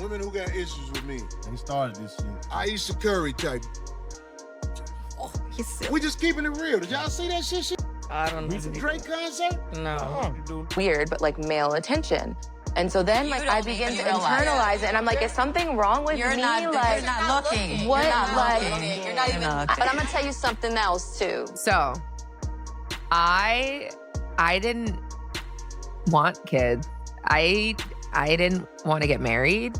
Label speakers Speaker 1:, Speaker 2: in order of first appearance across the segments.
Speaker 1: Women who got issues with me.
Speaker 2: He started this shit.
Speaker 1: Ayesha Curry type.
Speaker 3: Oh, he's silly.
Speaker 1: We just keeping it real. Did y'all see that shit?
Speaker 3: I don't know.
Speaker 1: Drake concert?
Speaker 3: No.
Speaker 4: Weird, but like male attention. And so then like I begin to internalize it and I'm like, is something wrong with me?
Speaker 5: You're not looking.
Speaker 4: What?
Speaker 5: You're not
Speaker 4: Like,
Speaker 5: looking. You're not even.
Speaker 4: but I'm gonna tell you something else too.
Speaker 6: So, I didn't want kids. I didn't want to get married.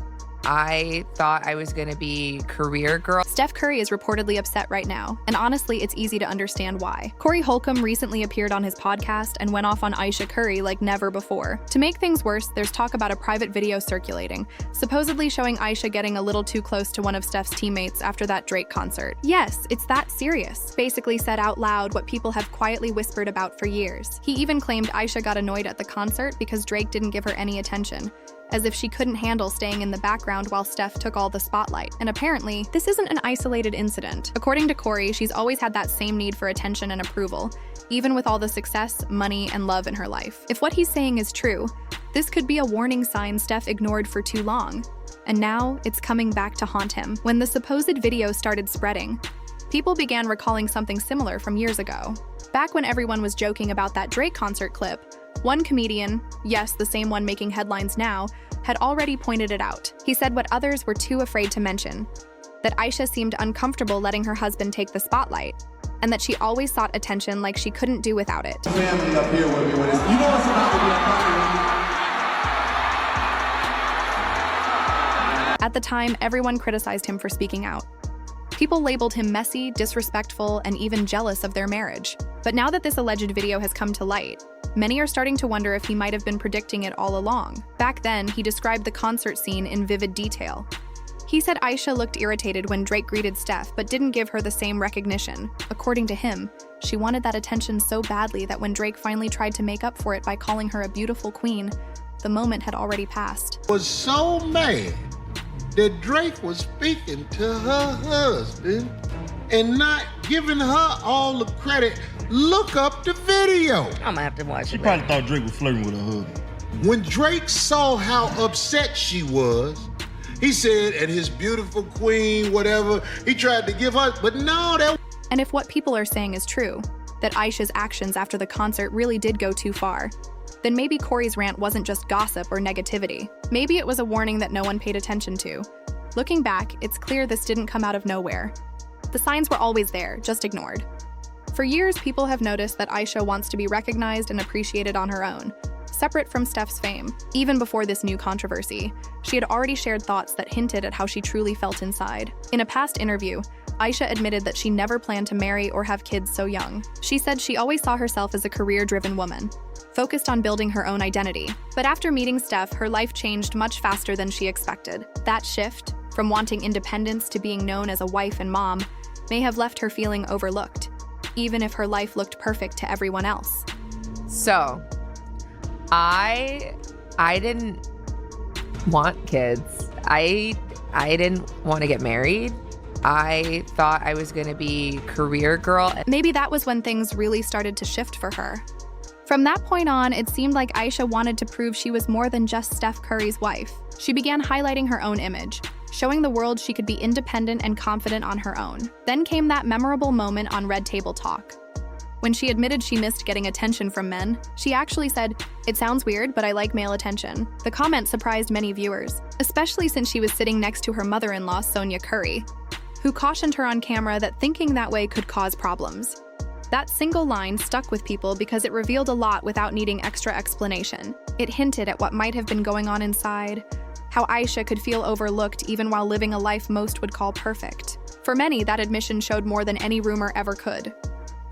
Speaker 6: I thought I was going to be career girl.
Speaker 7: Steph Curry is reportedly upset right now, and honestly, it's easy to understand why. Corey Holcomb recently appeared on his podcast and went off on Ayesha Curry like never before. To make things worse, there's talk about a private video circulating, supposedly showing Ayesha getting a little too close to one of Steph's teammates after that Drake concert. Yes, it's that serious. Basically said out loud what people have quietly whispered about for years. He even claimed Ayesha got annoyed at the concert because Drake didn't give her any attention, as if she couldn't handle staying in the background while Steph took all the spotlight. And apparently, this isn't an isolated incident. According to Corey, she's always had that same need for attention and approval, even with all the success, money, and love in her life. If what he's saying is true, this could be a warning sign Steph ignored for too long. And now, it's coming back to haunt him. When the supposed video started spreading, people began recalling something similar from years ago. Back when everyone was joking about that Drake concert clip, one comedian, yes, the same one making headlines now, had already pointed it out. He said what others were too afraid to mention, that Ayesha seemed uncomfortable letting her husband take the spotlight, and that she always sought attention like she couldn't do without it.
Speaker 2: Family up here with me with this. You know what's about to be a party.
Speaker 7: At the time, everyone criticized him for speaking out. People labeled him messy, disrespectful, and even jealous of their marriage. But now that this alleged video has come to light, many are starting to wonder if he might have been predicting it all along. Back then, he described the concert scene in vivid detail. He said Ayesha looked irritated when Drake greeted Steph, but didn't give her the same recognition. According to him, she wanted that attention so badly that when Drake finally tried to make up for it by calling her a beautiful queen, the moment had already passed.
Speaker 1: Was so mad that Drake was speaking to her husband and not giving her all the credit. Look up the video.
Speaker 3: I'm gonna have to watch
Speaker 2: She
Speaker 3: it.
Speaker 2: probably thought Drake was flirting with her husband.
Speaker 1: When Drake saw how upset she was, he said, and his beautiful queen, whatever, he tried to give her, but no, that.
Speaker 7: And if what people are saying is true, that Ayesha's actions after the concert really did go too far, then maybe Corey's rant wasn't just gossip or negativity. Maybe it was a warning that no one paid attention to. Looking back, it's clear this didn't come out of nowhere. The signs were always there, just ignored. For years, people have noticed that Ayesha wants to be recognized and appreciated on her own, separate from Steph's fame. Even before this new controversy, she had already shared thoughts that hinted at how she truly felt inside. In a past interview, Ayesha admitted that she never planned to marry or have kids so young. She said she always saw herself as a career-driven woman, focused on building her own identity. But after meeting Steph, her life changed much faster than she expected. That shift, from wanting independence to being known as a wife and mom, may have left her feeling overlooked, even if her life looked perfect to everyone else.
Speaker 6: So, I didn't want kids. I didn't want to get married. I thought I was going to be career girl.
Speaker 7: Maybe that was when things really started to shift for her. From that point on, it seemed like Ayesha wanted to prove she was more than just Steph Curry's wife. She began highlighting her own image, showing the world she could be independent and confident on her own. Then came that memorable moment on Red Table Talk. When she admitted she missed getting attention from men, she actually said, "It sounds weird, but I like male attention." The comment surprised many viewers, especially since she was sitting next to her mother-in-law, Sonia Curry, who cautioned her on camera that thinking that way could cause problems. That single line stuck with people because it revealed a lot without needing extra explanation. It hinted at what might have been going on inside, how Ayesha could feel overlooked even while living a life most would call perfect. For many, that admission showed more than any rumor ever could.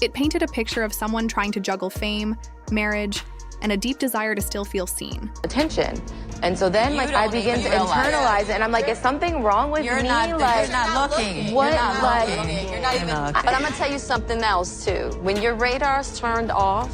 Speaker 7: It painted a picture of someone trying to juggle fame, marriage, and a deep desire to still feel seen.
Speaker 4: Attention. And so then like I begin to internalize it and I'm like, is something wrong with me?
Speaker 5: You're not looking.
Speaker 4: What?
Speaker 5: You're not
Speaker 4: Like,
Speaker 5: looking. You're not even.
Speaker 4: but I'm gonna tell you something else too. When your radar's turned off,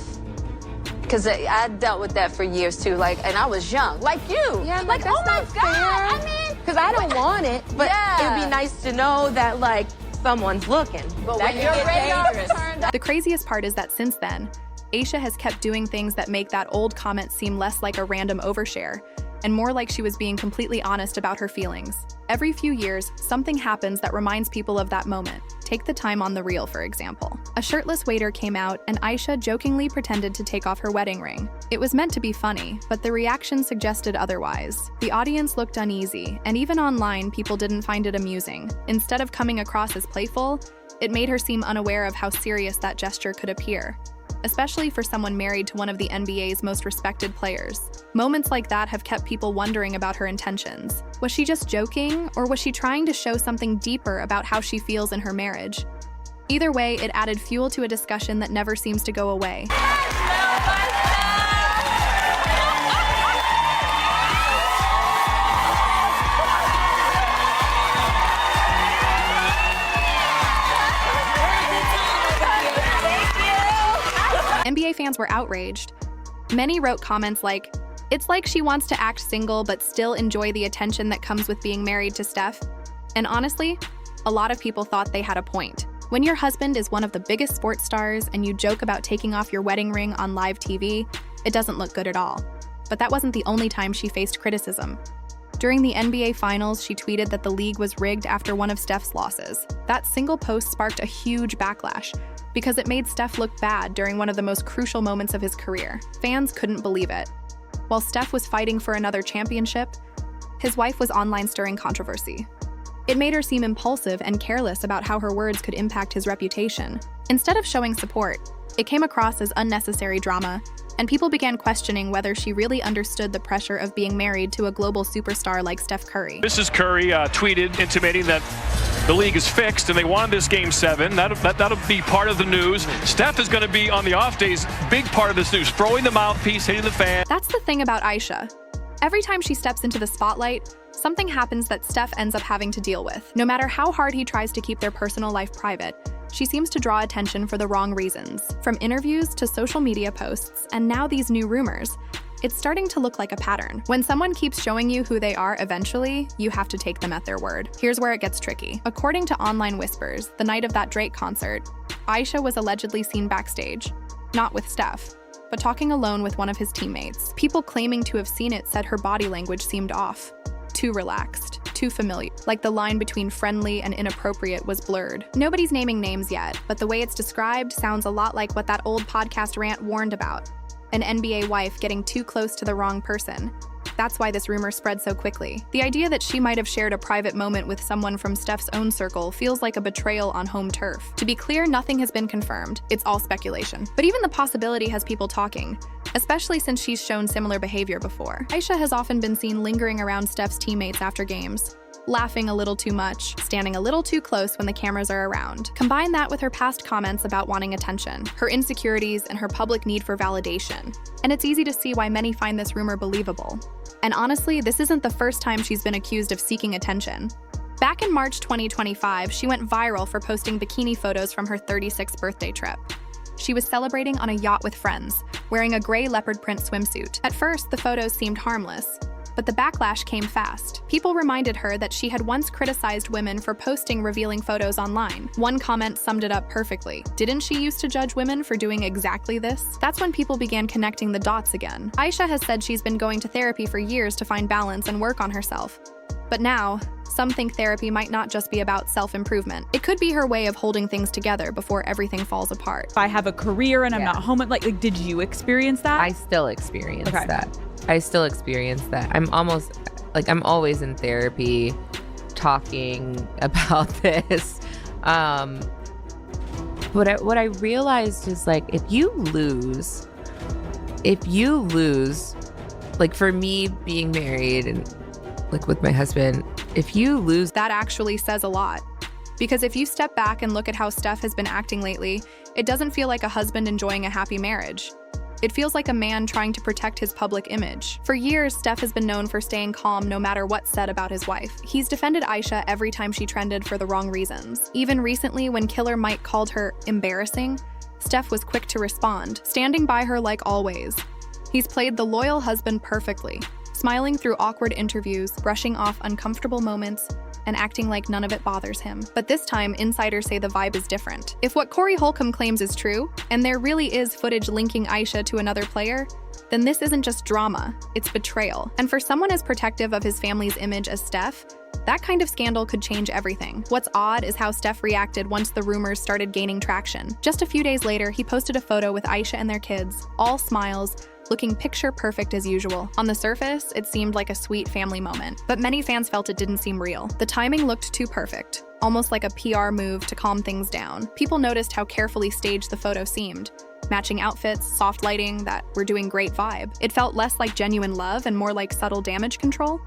Speaker 4: because I dealt with that for years too, like, and I was young, like you.
Speaker 5: Yeah,
Speaker 4: like, oh my God, I mean, because I don't want it, but it'd be nice to know that, like, someone's looking. But
Speaker 5: That
Speaker 4: when
Speaker 5: can
Speaker 4: your
Speaker 5: get
Speaker 4: radar's
Speaker 5: dangerous.
Speaker 4: turned off.
Speaker 7: The craziest part is that since then, Ayesha has kept doing things that make that old comment seem less like a random overshare and more like she was being completely honest about her feelings. Every few years, something happens that reminds people of that moment. Take the time on The Real, for example. A shirtless waiter came out, and Ayesha jokingly pretended to take off her wedding ring. It was meant to be funny, but the reaction suggested otherwise. The audience looked uneasy, and even online, people didn't find it amusing. Instead of coming across as playful, it made her seem unaware of how serious that gesture could appear, especially for someone married to one of the NBA's most respected players. Moments like that have kept people wondering about her intentions. Was she just joking, or was she trying to show something deeper about how she feels in her marriage? Either way, it added fuel to a discussion that never seems to go away. NBA fans were outraged. Many wrote comments like, "It's like she wants to act single but still enjoy the attention that comes with being married to Steph." And honestly, a lot of people thought they had a point. When your husband is one of the biggest sports stars and you joke about taking off your wedding ring on live TV, it doesn't look good at all. But that wasn't the only time she faced criticism. During the NBA Finals, she tweeted that the league was rigged after one of Steph's losses. That single post sparked a huge backlash, because it made Steph look bad during one of the most crucial moments of his career. Fans couldn't believe it. While Steph was fighting for another championship, his wife was online stirring controversy. It made her seem impulsive and careless about how her words could impact his reputation. Instead of showing support, it came across as unnecessary drama, and people began questioning whether she really understood the pressure of being married to a global superstar like Steph Curry.
Speaker 8: Mrs. Curry tweeted intimating that the league is fixed and they won this Game 7. That'll be part of the news. Steph is going to be on the off days, big part of this news, throwing the mouthpiece, hitting the fan.
Speaker 7: That's the thing about Ayesha. Every time she steps into the spotlight, something happens that Steph ends up having to deal with. No matter how hard he tries to keep their personal life private, she seems to draw attention for the wrong reasons. From interviews to social media posts, and now these new rumors, it's starting to look like a pattern. When someone keeps showing you who they are eventually, you have to take them at their word. Here's where it gets tricky. According to online whispers, the night of that Drake concert, Ayesha was allegedly seen backstage, not with Steph, but talking alone with one of his teammates. People claiming to have seen it said her body language seemed off. Too relaxed, too familiar, like the line between friendly and inappropriate was blurred. Nobody's naming names yet, but the way it's described sounds a lot like what that old podcast rant warned about: an NBA wife getting too close to the wrong person. That's why this rumor spread so quickly. The idea that she might have shared a private moment with someone from Steph's own circle feels like a betrayal on home turf. To be clear, nothing has been confirmed. It's all speculation. But even the possibility has people talking, especially since she's shown similar behavior before. Ayesha has often been seen lingering around Steph's teammates after games, laughing a little too much, standing a little too close when the cameras are around. Combine that with her past comments about wanting attention, her insecurities, and her public need for validation, and it's easy to see why many find this rumor believable. And honestly, this isn't the first time she's been accused of seeking attention. Back in March 2025, she went viral for posting bikini photos from her 36th birthday trip. She was celebrating on a yacht with friends, wearing a gray leopard print swimsuit. At first, the photos seemed harmless, but the backlash came fast. People reminded her that she had once criticized women for posting revealing photos online. One comment summed it up perfectly. Didn't she used to judge women for doing exactly this? That's when people began connecting the dots again. Ayesha has said she's been going to therapy for years to find balance and work on herself. But now, some think therapy might not just be about self-improvement. It could be her way of holding things together before everything falls apart.
Speaker 9: I have a career and I'm not home. Like, did you experience that?
Speaker 6: I still experience that. I still experience that. I'm always in therapy talking about this. What I realized is, like, if you lose, like for me being married and like with my husband, if you lose,
Speaker 7: that actually says a lot. Because if you step back and look at how Steph has been acting lately, it doesn't feel like a husband enjoying a happy marriage. It feels like a man trying to protect his public image. For years, Steph has been known for staying calm no matter what's said about his wife. He's defended Ayesha every time she trended for the wrong reasons. Even recently, when Killer Mike called her embarrassing, Steph was quick to respond, standing by her like always. He's played the loyal husband perfectly, smiling through awkward interviews, brushing off uncomfortable moments, and acting like none of it bothers him. But this time, insiders say the vibe is different. If what Corey Holcomb claims is true, and there really is footage linking Ayesha to another player, then this isn't just drama, it's betrayal. And for someone as protective of his family's image as Steph, that kind of scandal could change everything. What's odd is how Steph reacted once the rumors started gaining traction. Just a few days later, he posted a photo with Ayesha and their kids, all smiles, looking picture perfect as usual. On the surface, it seemed like a sweet family moment, but many fans felt it didn't seem real. The timing looked too perfect, almost like a PR move to calm things down. People noticed how carefully staged the photo seemed. Matching outfits, soft lighting that were doing great vibe. It felt less like genuine love and more like subtle damage control.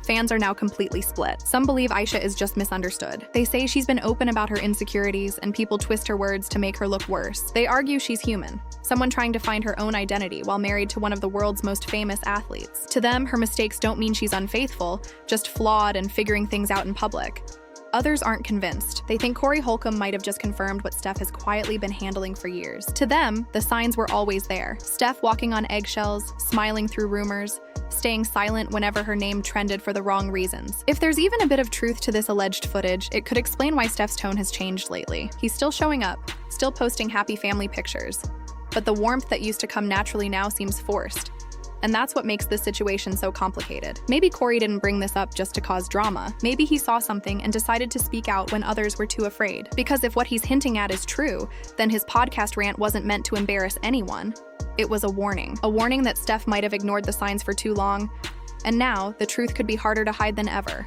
Speaker 7: Fans are now completely split. Some believe Ayesha is just misunderstood. They say she's been open about her insecurities and people twist her words to make her look worse. They argue she's human, someone trying to find her own identity while married to one of the world's most famous athletes. To them, her mistakes don't mean she's unfaithful, just flawed and figuring things out in public. Others aren't convinced. They think Corey Holcomb might have just confirmed what Steph has quietly been handling for years. To them, the signs were always there. Steph walking on eggshells, smiling through rumors, staying silent whenever her name trended for the wrong reasons. If there's even a bit of truth to this alleged footage, it could explain why Steph's tone has changed lately. He's still showing up, still posting happy family pictures, but the warmth that used to come naturally now seems forced. And that's what makes this situation so complicated. Maybe Corey didn't bring this up just to cause drama. Maybe he saw something and decided to speak out when others were too afraid. Because if what he's hinting at is true, then his podcast rant wasn't meant to embarrass anyone. It was a warning that Steph might have ignored the signs for too long, and now the truth could be harder to hide than ever.